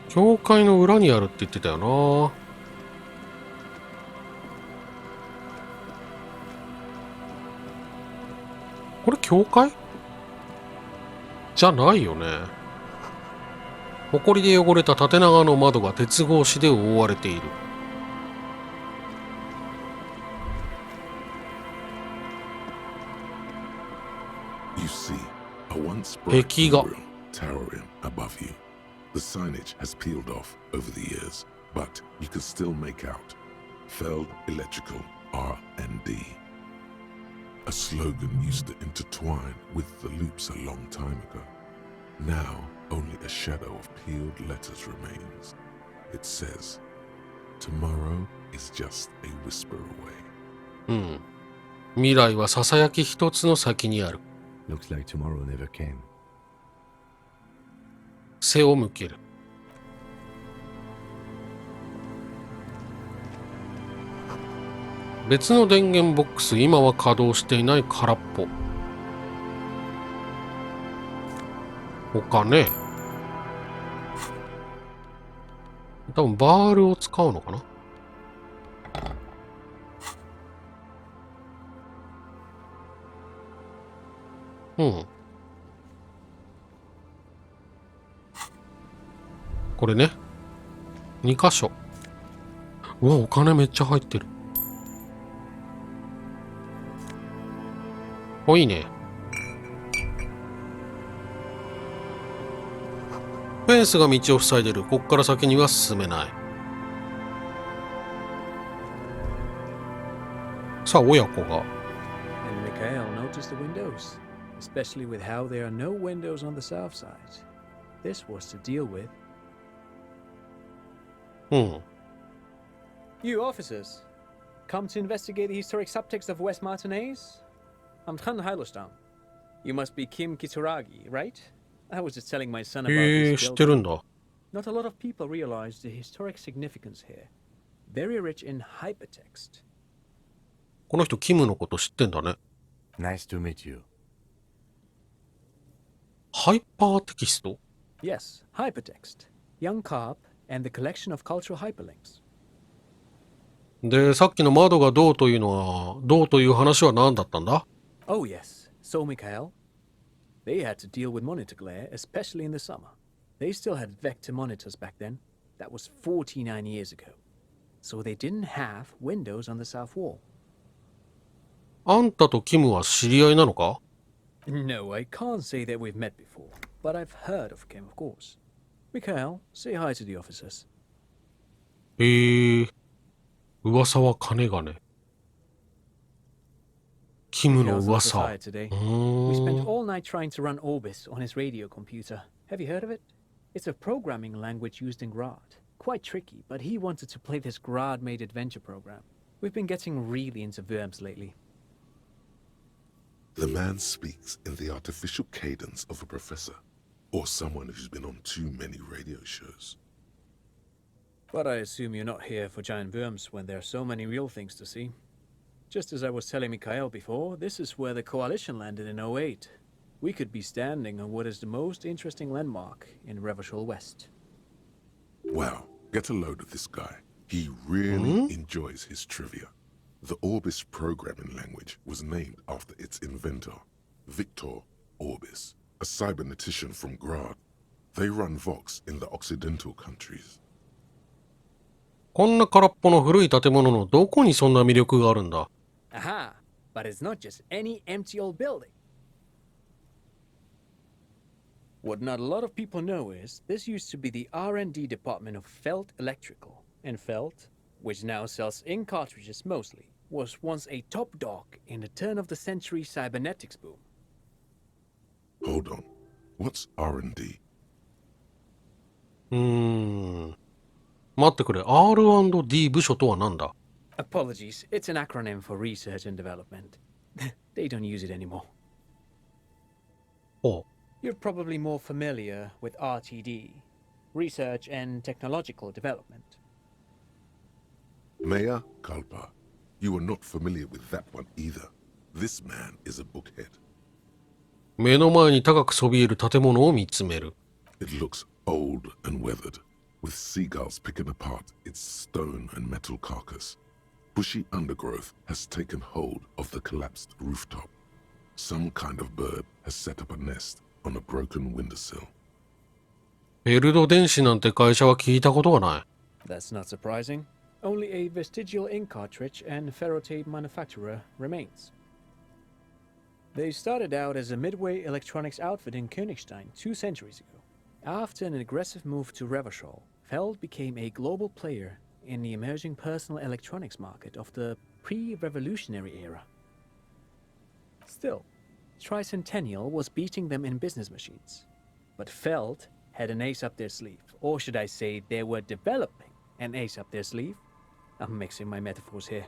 教会の裏にあるって言ってたよな。これ教会じゃないよね。埃で汚れた縦長の窓が鉄格子で覆われている。You see, a once 壁画。 towering above you. The signage has peeled off over the years, but you can still make out Feld Electrical R&D. A slogan used to intertwine with the loops a long time ago. Now, only a shadow of peeled letters remains. It says, "Tomorrow is just a whisper away." うん。未来はささやき一つの先にある。Looks like tomorrow never came. 背を向ける。別の電源ボックス、今は稼働していない空っぽ。他ね。多分バールを使うのかな。うん。これね。2箇所。うわ、お金めっちゃ入ってる。お、いいね。フェンスが道を塞いでる。こっから先には進めない。さあ、親子が。And Mikhail noticed the windows, especially with how there are no windows on the south side. This was to deal with. うん。 You officers, come to investigate the historic subtext of West Martinez? I'm Khan Hailostan. You must be Kim Kituragi, right? I was just telling my son about へえ、 this 知ってる building. んだ。 Not a lot of people realize the historic significance here. Very rich in hypertext. この人、キムのこと知ってんだね。 Nice to meet you. ハイパーテキスト Yes, hypertext. Young Carp and the collection of cultural hyperlinks. で、さっきの窓がどうというのは、どうという話は何だったんだ Oh, yes. So, Mikhail, they had to deal with monitor glare, especially in the summer. They still had vector monitors back then. That was 49 years ago. So they didn't have windows on the south wall. あんたとキムは知り合いなのか No, I can't say that we've met before, but I've heard of Kim, of course. Mikhail, say hi to the officers. へえ、噂は金がね。キムの Mikhail's not 噂。 retired today. う We ー spent ん。 all night trying to run Orbis on his radio computer. Have you heard of it? It's a programming language used in Grad. Quite tricky, but he wanted to play this Grad-made adventure program. We've been getting really into Worms lately. The man speaks in the artificial cadence of a professor, or someone who's been on too many radio shows. But I assume you're not here for giant worms when there are so many real things to see. Just as I was telling Mikhail before, this is where the coalition landed in '08. We could be standing on what is the most interesting landmark in Revachol West. Wow, get a load of this guy. He really enjoys his trivia. The Orbis programming language was named after its inventor, Victor Orbis, a cybernetician from Grad. They run Vox in the Occidental countries. こんな空っぽの古い建物のどこにそんな魅力があるんだ Aha! But it's not just any empty old building. What not a lot of people know is this used to be the R&D department of Feld Electrical. And Feld, which now sells ink cartridges mostly, was once a top dog in the turn-of-the-century cybernetics boom. Hold on. What's R&D? 待ってくれ。R&D 部署とは何だ？ Apologies, it's an acronym for research and development. They don't use it anymore. ほ You're probably more familiar with RTD, Research and Technological Development. Mea culpa. You are not familiar with that one either. This man is a bookhead. う。目の前に高くそびえる建物を見つめる。It looks old and weathered, with seagulls picking apart its stone and metal carcass. Bushy undergrowth has taken hold of the collapsed rooftop. Some kind of bird has set up a nest on a broken windowsill. フェルド電子なんて会社は聞いたことがない。That's not surprising. Only a vestigial ink cartridge and ferrotape manufacturer remains. They started out as a midway electronics outfit in Königstein 2 centuries ago. After an aggressive move to Revachol, Feld became a global player in the emerging personal electronics market of the pre-revolutionary era. Still, Tricentennial was beating them in business machines. But Feld had an ace up their sleeve, or should I say they were developing an ace up their sleeve. I'm mixing my metaphors here.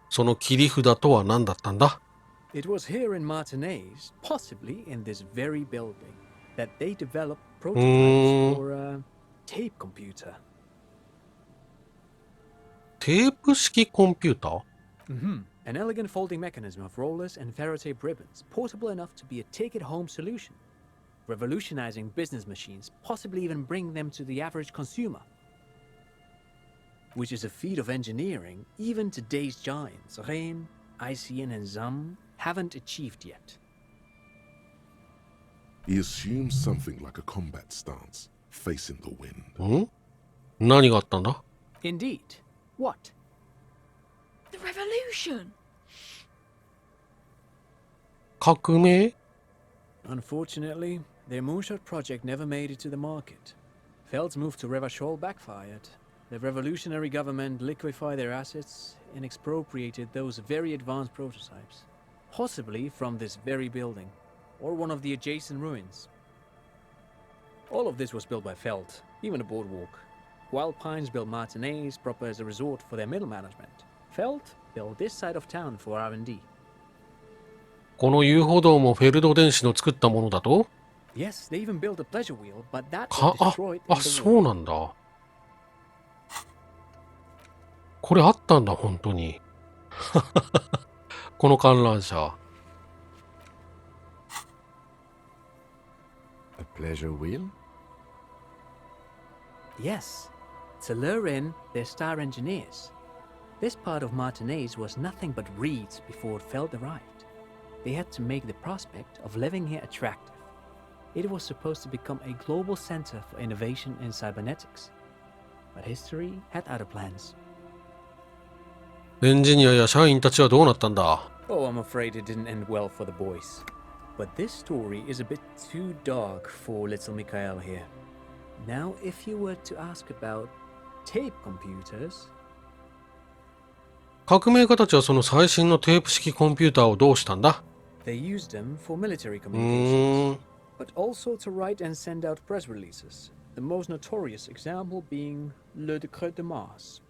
その切り札とは何だったんだ？ It was here in Martinez, possibly in this very building, that they developed prototypes for a tape computer. テープ式コンピューター？ An elegant folding mechanism of rollers and ferrotape ribbons, portable enough to be a take-it-home solution, revolutionizing business machines, possibly even bring them to the average consumer. Which is a feat of engineering even today's giants, Rehm, ICN, and ZUM, haven't achieved yet. He assumes something like a combat stance, facing the wind. 何があったんだ？ Indeed. What? The revolution! 革命？ Unfortunately, their moonshot project never made it to the market. Feld's move to Revachol backfired. The revolutionary government liquefied their assets and expropriated those very advanced prototypes, possibly from this very building, or one of the adjacent ruins. All of this was built by Feld, even the boardwalk. Wild Pines built Martinez proper as a resort for their middle management. Feld built this side of town for R&D. この遊歩道もフェルド電子の作ったものだと？ Yes, they even built a pleasure wheel, but that か was destroyed in あ、 the そ war. うなんだ。これあったんだ、本当に。この観覧車。A pleasure wheel? Yes, to lure in their star engineers. This part of Martinez was nothing but reeds before Feld arrived. They had to make the prospect of living here attractive. It was supposed to become a global center for innovation in cybernetics. But history had other plans. エンジニアや社員たちはどうなったんだ？ Oh, I'm afraid it didn't end well for the boys. But this story is a bit too dark for little Mikhail here. Now, if you were to ask about tape computers, 革命家たちはその最新のテープ式コンピューターをどうしたんだ？ they used them for military う communications, ーん。 but also to write and send out press releases. The most notorious example being Le Décret de Mars.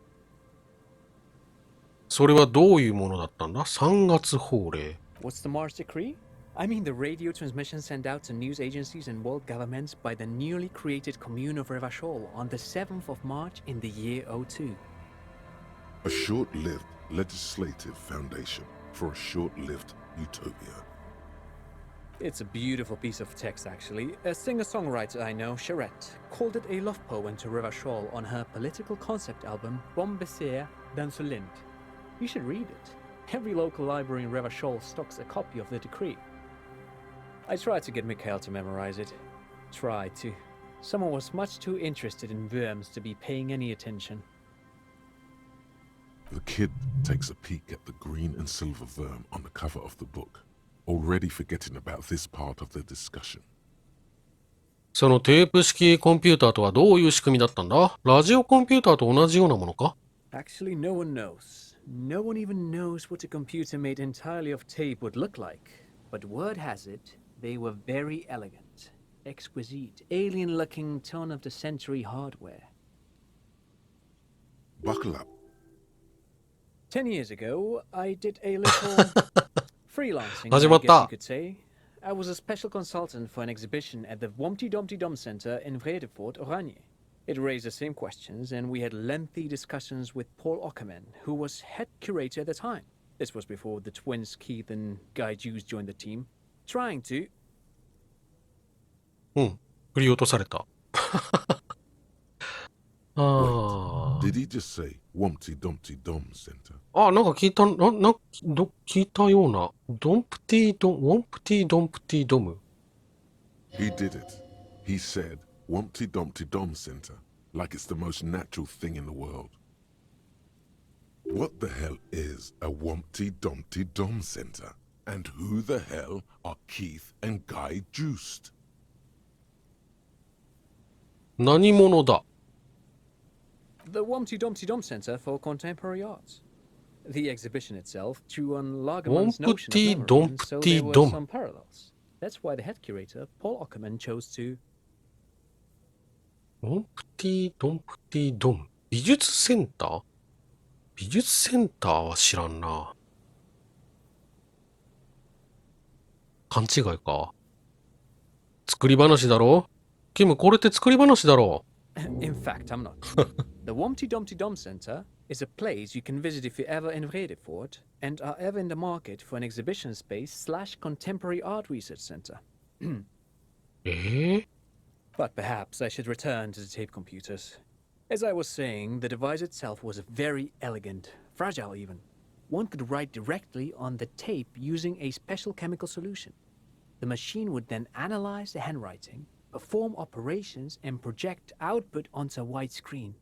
それはどういうものだったんだ？ 3 月法令。 What's the Mars Decree? I mean the radio transmission sent out to news agencies and world governments by the newly created commune of Revachol on the 7th of March in the year 02. A short-lived legislative foundation for a short-lived utopia. It's a beautiful piece of text, actually. A singer-songwriter I know, Charette, called it a love poem to Revachol on her political concept album, Bombessier d'Insolente. You should read it. Every local library in Revachol stocks a copy of the decree. I tried to get Mikhail to memorize it. Tried to. Someone was much too interested in worms to be paying any attention. The kid takes a peek at the green and silver worm on the cover of the book, already forgetting about this part of the discussion. そのテープ式コンピューターとはどういう仕組みだったんだ？ラジオコンピューターと同じようなものか？ Actually, no one knows. No one even knows what a computer made entirely of tape would look like. But word has it, They were very elegant, exquisite, alien-looking turn of the century hardware. Buckle up. 10 years ago, I did a little freelancing, I 始まっ guess た。 you could say. I was a special consultant for an exhibition at the Womty Dumpty Dum Center in Vredefort, Oranje. It raised the same questions, and we had lengthy discussions with Paul Ockerman, who was head curator at the time. This was before the twins Keith and Guy Jews joined the team, trying to... うん。振り落とされた。あ Did he just say Wumpty Dumpty Dum Center? あ。なんか聞いた、聞いたような。ウォンプティドンプティドム。He did it. He said Wumpty Dumpty Dum Center, like it's the most natural thing in the world. What the hell is a Wumpty Dumpty Dum Center? And who the hell are Keith and Guy Juiced? 何者だ The Womty Dumpty Dum Center for Contemporary Arts. The exhibition itself drew on Lagerman's notion Wumpty of memory, and so there Dumpty were Dum. some parallels. That's why the head curator, Paul Ockerman, chose to... ウォンプティドンプティドム。美術センター美術センターは知らんな。勘違いか。作り話だろキム、これって作り話だろ In fact, I'm not. The Womty Dumpty Dum Center is a place you can visit if you're ever in Vredefort and are ever in the market for an exhibition space / contemporary art research center. え But perhaps I should return to the tape computers. As I was saying, the device itself was very elegant, fragile even. One could write directly on the tape using a special chemical solution. The machine would then analyze the handwriting, perform operations, and project output onto a white screen.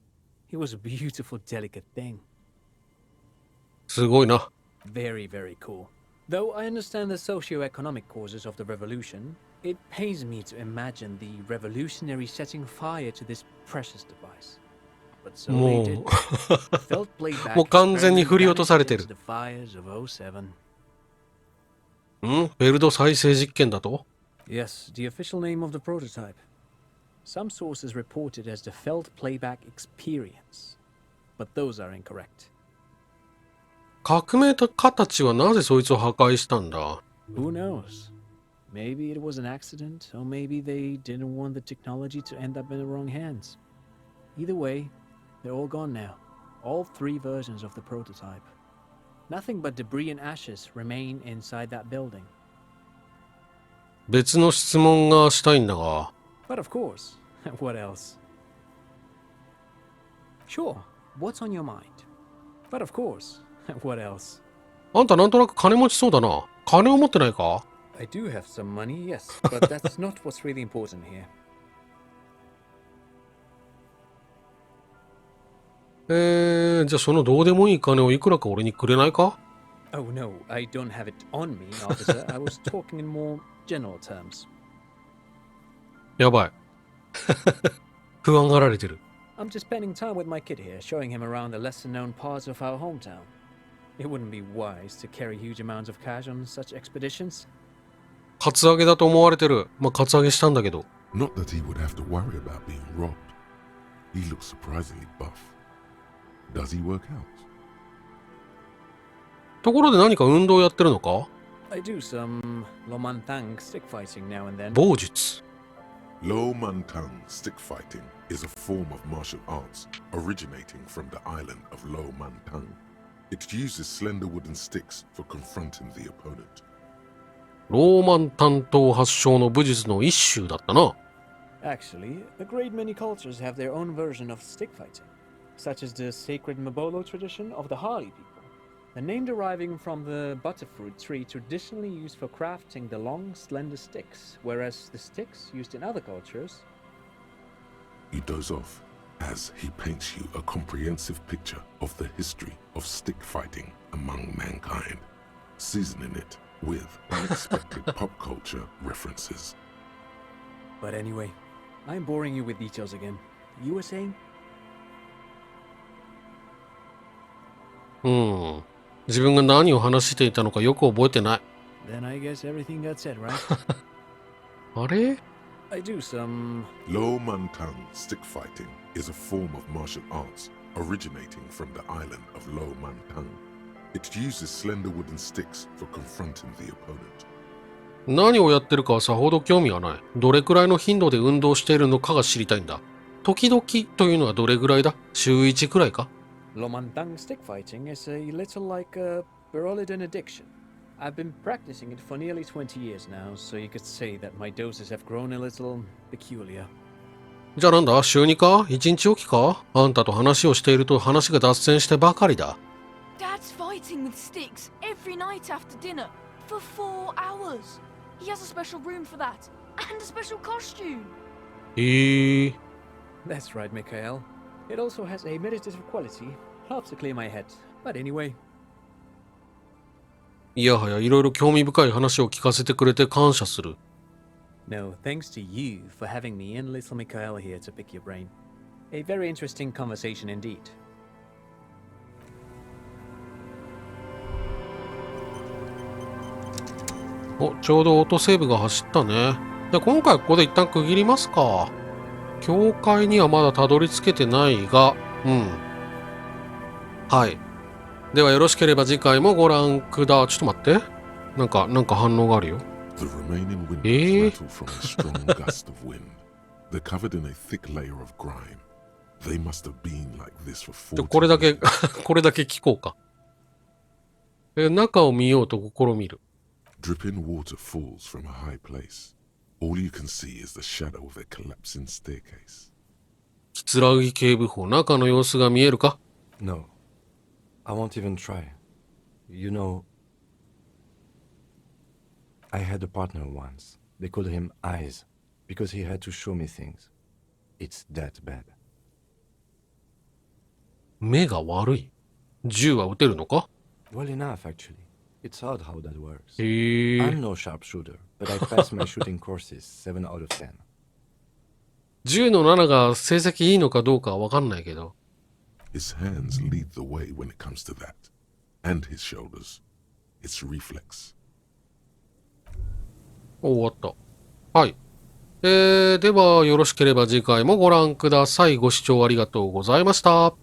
It was a beautiful, delicate thing. すごいな。 Very, very cool. Though I understand the socio-economic causes of the revolution, it pains me to imagine the revolutionary setting fire to this precious device. But so they did. も Felt playback もう完全に振り落とされてる。 vanished into the fires of 07. う、フェルド再生実験だと Yes, the official name of the prototype. Some sources report it as the Felt Playback Experience, but those are incorrect. 革命家たちはなぜそいつを破壊したんだ Who knows? Maybe it was an accident, or maybe they didn't want the technology to end up in the wrong hands. Either way, they're all gone now. All 3 versions of the prototype. Nothing but debris and ashes remain inside that building. 別の質問がしたいんだが But of course, what else? Sure, what's on your mind? But of course, what else? あんたなんとなく金持ちそうだな。金を持ってないか I do have some money, yes, but that's not what's really important here. じゃあそのどうでもいい金をいくらか俺にくれないか Oh no, I don't have it on me, officer. I was talking in more general terms. やばい。不安がられてる。 I'm just spending time with my kid here, showing him around the lesser known parts of our hometown. It wouldn't be wise to carry huge amounts of cash on such expeditions. カツアゲだと思われてる。まあ、カツアゲしたんだけど。 Not that he would have to worry about being robbed. He looks surprisingly buff. Does he work out? ところで何か運動をやってるのか I do some Lomantang stick fighting now and then. 棒術。 Lo Mantang stick fighting is a form of martial arts originating from the island of Lo Mantang. It uses slender wooden sticks for confronting the opponent. ローマン担当発祥の武術の一種だったな。 Actually, a great many cultures have their own version of stick fighting, such as the sacred Mabolo tradition of the Harli people. The name deriving from the butterfruit tree traditionally used for crafting the long, slender sticks, whereas the sticks used in other cultures... He does off as he paints you a comprehensive picture of the history of stick fighting among mankind, seasoning it with unexpected pop culture references. But anyway, I'm boring you with details again. You were saying? 自分が何を話していたのかよく覚えてない。 Then I guess everything got said, right? あれ I do some. Lo Mantang stick fighting is a form of martial arts originating from the island of Lo Mantang. It uses slender wooden sticks for confronting the opponent. 何をやってるかはさほど興味はない。どれくらいの頻度で運動しているのかが知りたいんだ。時々というのはどれぐらいだ？週1くらいか？ Lomandang stick fighting is a little like a Berolidin addiction. I've been practicing it for nearly 20 years now, so you could say that my doses have grown a little peculiar. じゃあなんだ？週2か？ 1 日おきか？あんたと話をしていると話が脱線してばかりだ。Dad's fighting with sticks every night after dinner for 4 hours. He has a special room for that and a special costume. That's right, Mikhail. It also has a meditative quality. Helps to clear my head. But anyway. いやはやいろいろ興味深い話を聞かせてくれて感謝する。No, thanks to you for having me and little Mikhail here to pick your brain. A very interesting conversation indeed. お、ちょうどオートセーブが走ったね。じゃあ今回ここで一旦区切りますか。教会にはまだたどり着けてないが、はい。ではよろしければ次回もご覧くだ。ちょっと待って。なんか反応があるよ。The remaining windows rattle from a strong gust of wind. They're covered in a thick layer of grime. They must have been like this for これだ 40け years. これだけ聞こうか。中を見ようと試みる。Dripping water falls from a high place. All you can see is the shadow of a collapsing staircase. きつらぎ警部補、中の様子が見えるか？ No. I won't even try. You know, I had a partner once. They called him Eyes because he had to show me things. It's that bad. 目が悪い。銃は撃てるのか？ Well enough, actually. It's odd how that works. へえ。 I'm no sharpshooter, but I passed my shooting courses 7 out of 10. 10の7が成績いいのかどうかはわかんないけど。His hands lead the way when it comes to that. And his shoulders. It's reflex. 終わった。はい。ではよろしければ次回もご覧ください。ご視聴ありがとうございました。